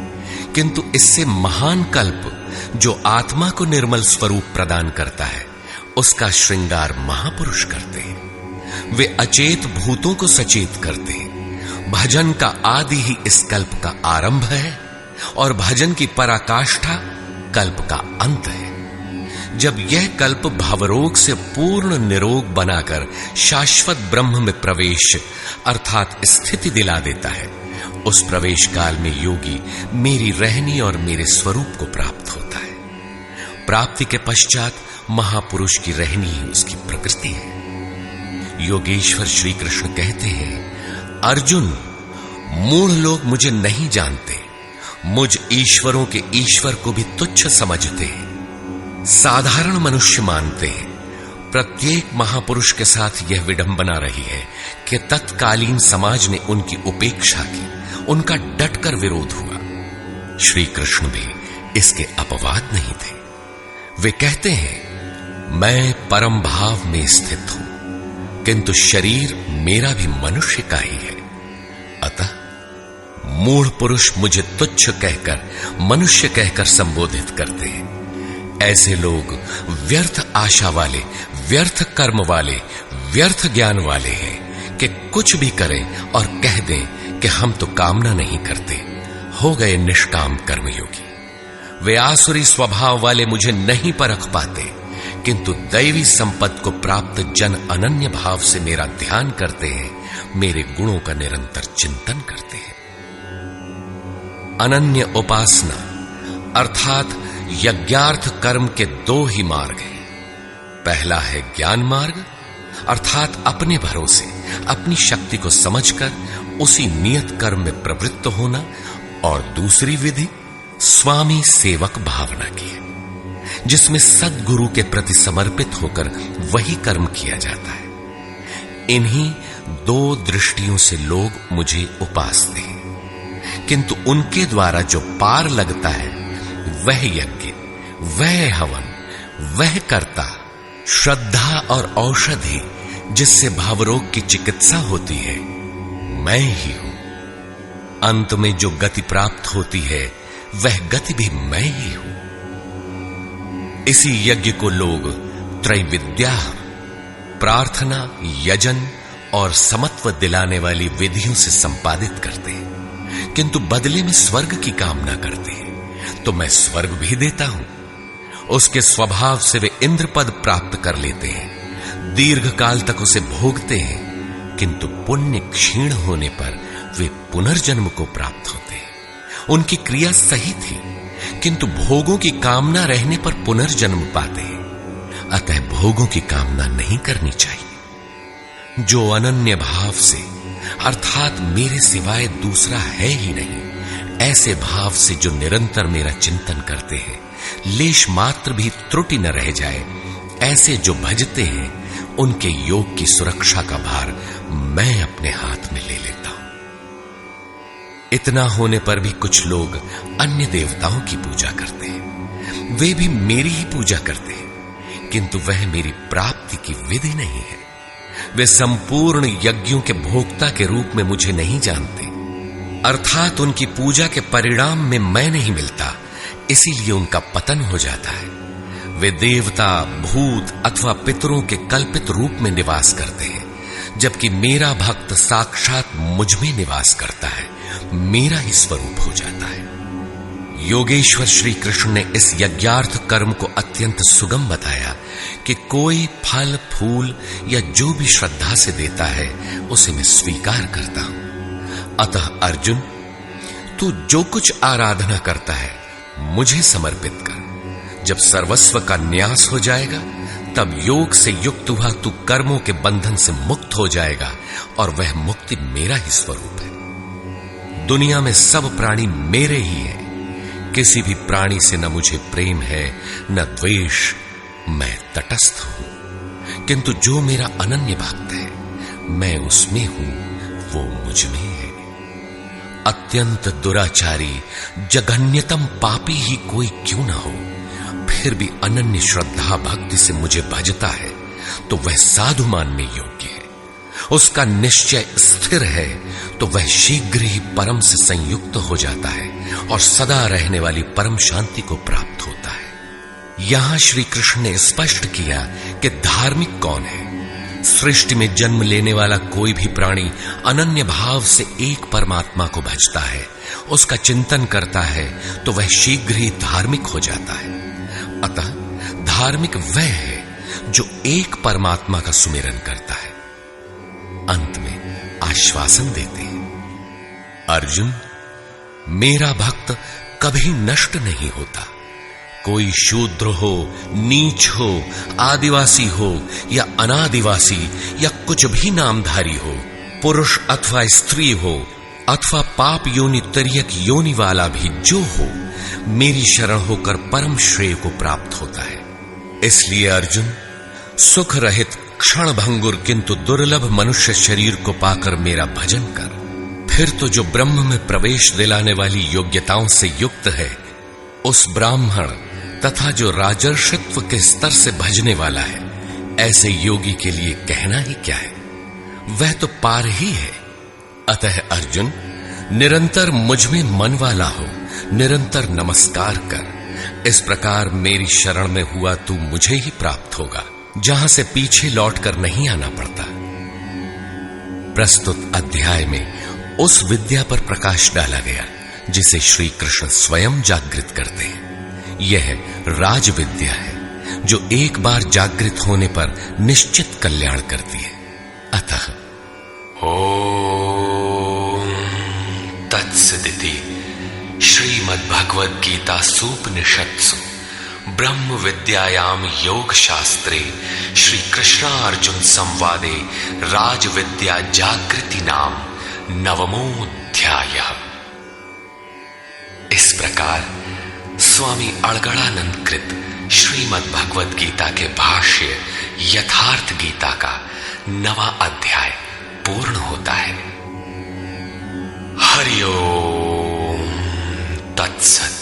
किंतु इससे महान कल्प जो आत्मा को निर्मल स्वरूप प्रदान करता है, उसका श्रृंगार महापुरुष करते हैं। वे अचेत भूतों को सचेत करते हैं। भजन का आदि ही इस कल्प का आरंभ है, और भजन की पराकाष्ठा कल्प का अंत है। जब यह कल्प भवरोग से पूर्ण निरोग बनाकर शाश्वत ब्रह्म में प्रवेश अर्थात स्थिति दिला देता है, उस प्रवेश काल में योगी मेरी रहनी और मेरे स्वरूप को प्राप्त होता है। प्राप्ति के पश्चात महापुरुष की रहनी ही उसकी प्रकृति है। योगेश्वर श्री कृष्ण कहते हैं, अर्जुन, मूढ़ लोग मुझे नहीं जानते, मुझ ईश्वरों के ईश्वर को भी तुच्छ समझते हैं, साधारण मनुष्य मानते हैं। प्रत्येक महापुरुष के साथ यह विडंबना रही है कि तत्कालीन समाज ने उनकी उपेक्षा की, उनका डटकर विरोध हुआ। श्री कृष्ण भी इसके अपवाद नहीं थे। वे कहते हैं, मैं परम भाव में स्थित हूं, किंतु शरीर मेरा भी मनुष्य का ही है। अतः मूढ़ पुरुष मुझे तुच्छ कहकर, मनुष्य कहकर संबोधित करते हैं। ऐसे लोग व्यर्थ आशा वाले, व्यर्थ कर्म वाले, व्यर्थ ज्ञान वाले हैं कि कुछ भी करें और कह दें कि हम तो कामना नहीं करते, हो गए निष्काम कर्मयोगी। वे आसुरी स्वभाव वाले मुझे नहीं परख पाते, किंतु दैवी संपत्ति को प्राप्त जन अनन्य भाव से मेरा ध्यान करते हैं, मेरे गुणों का निरंतर चिंतन करते हैं। अनन्य उपासना अर्थात यज्ञार्थ कर्म के दो ही मार्ग हैं। पहला है ज्ञान मार्ग अर्थात अपने भरोसे, अपनी शक्ति को समझकर उसी नियत कर्म में प्रवृत्त होना, और दूसरी विधि स्वामी सेवक भावना की है, जिसमें सद्गुरु के प्रति समर्पित होकर वही कर्म किया जाता है। इन्हीं दो दृष्टियों से लोग मुझे उपासते हैं, किंतु उनके द्वारा जो पार लगता है वह यज्ञ, वह हवन, वह कर्ता, श्रद्धा और औषधि जिससे भावरोग की चिकित्सा होती है, मैं ही हूं। अंत में जो गति प्राप्त होती है वह गति भी मैं ही हूं। इसी यज्ञ को लोग त्रैविद्या, प्रार्थना, यजन और समत्व दिलाने वाली विधियों से संपादित करते हैं, किंतु बदले में स्वर्ग की कामना करते हैं। तो मैं स्वर्ग भी देता हूं। उसके स्वभाव से वे इंद्र पद प्राप्त कर लेते हैं, दीर्घ काल तक उसे भोगते हैं, किंतु पुण्य क्षीण होने पर वे पुनर्जन्म को प्राप्त होते हैं। उनकी क्रिया सही थी, किंतु भोगों की कामना रहने पर पुनर्जन्म पाते हैं। अतः भोगों की कामना नहीं करनी चाहिए। जो अनन्य भाव से अर्थात मेरे सिवाय दूसरा है ही नहीं, ऐसे भाव से जो निरंतर मेरा चिंतन करते हैं, लेश मात्र भी त्रुटि न रह जाए, ऐसे जो भजते हैं, उनके योग की सुरक्षा का भार मैं अपने हाथ में ले लेता हूं। इतना होने पर भी कुछ लोग अन्य देवताओं की पूजा करते हैं, वे भी मेरी ही पूजा करते हैं, किंतु वह मेरी प्राप्ति की विधि नहीं है। वे संपूर्ण यज्ञों के भोक्ता के रूप में मुझे नहीं जानते, अर्थात उनकी पूजा के परिणाम में मैं नहीं मिलता, इसीलिए उनका पतन हो जाता है। वे देवता, भूत अथवा पितरों के कल्पित रूप में निवास करते हैं, जबकि मेरा भक्त साक्षात मुझ में निवास करता है, मेरा ही स्वरूप हो जाता है। योगेश्वर श्री कृष्ण ने इस यज्ञार्थ कर्म को अत्यंत सुगम बताया कि कोई फल फूल या जो भी श्रद्धा से देता है उसे मैं स्वीकार करता हूं। अतः अर्जुन, तू जो कुछ आराधना करता है मुझे समर्पित कर। जब सर्वस्व का न्यास हो जाएगा तब योग से युक्त हुआ तू कर्मों के बंधन से मुक्त हो जाएगा और वह मुक्ति मेरा ही स्वरूप है। दुनिया में सब प्राणी मेरे ही हैं, किसी भी प्राणी से न मुझे प्रेम है न द्वेष, मैं तटस्थ हूं। किंतु जो मेरा अनन्य भक्त है, मैं उसमें हूं, वो मुझ में है। अत्यंत दुराचारी जघन्यतम पापी ही कोई क्यों न हो, फिर भी अनन्य श्रद्धा भक्ति से मुझे भजता है तो वह साधु मानने योग्य है। उसका निश्चय स्थिर है तो वह शीघ्र ही परम से संयुक्त हो जाता है और सदा रहने वाली परम शांति को प्राप्त होता है। यहां श्री कृष्ण ने स्पष्ट किया कि धार्मिक कौन है। सृष्टि में जन्म लेने वाला कोई भी प्राणी अनन्य भाव से एक परमात्मा को भजता है, उसका चिंतन करता है तो वह शीघ्र ही धार्मिक हो जाता है। अतः धार्मिक वह है जो एक परमात्मा का सुमिरन करता है। अंत में आश्वासन देते हैं, अर्जुन, मेरा भक्त कभी नष्ट नहीं होता। कोई शूद्र हो, नीच हो, आदिवासी हो या अनादिवासी या कुछ भी नामधारी हो, पुरुष अथवा स्त्री हो अथवा पाप योनि तरियक योनि वाला भी जो हो, मेरी शरण होकर परम श्रेय को प्राप्त होता है। इसलिए अर्जुन, सुख रहित क्षण भंगुर किंतु दुर्लभ मनुष्य शरीर को पाकर मेरा भजन कर। फिर तो जो ब्रह्म में प्रवेश दिलाने वाली योग्यताओं से युक्त है, उस ब्राह्मण तथा जो राजर्षित्व के स्तर से भजने वाला है, ऐसे योगी के लिए कहना ही क्या है, वह तो पार ही है। अतः अर्जुन, निरंतर मुझ में मन वाला हो, निरंतर नमस्कार कर। इस प्रकार मेरी शरण में हुआ तू मुझे ही प्राप्त होगा, जहां से पीछे लौटकर नहीं आना पड़ता। प्रस्तुत अध्याय में उस विद्या पर प्रकाश डाला गया जिसे श्री कृष्ण स्वयं जागृत करते हैं। यह राज विद्या है जो एक बार जागृत होने पर निश्चित कल्याण करती है। अतः ओम तत्सदिति श्रीमद्भगवद गीता सूपनिषत्सु ब्रह्म विद्यायाम योग शास्त्रे श्री कृष्णार्जुन संवादे राज विद्या जागृति नाम नवमोऽध्यायः। इस प्रकार स्वामी अड़गड़ानंद कृत श्रीमद् भगवद गीता के भाष्य यथार्थ गीता का 9वां अध्याय पूर्ण होता है। हरि ओम तत्सत।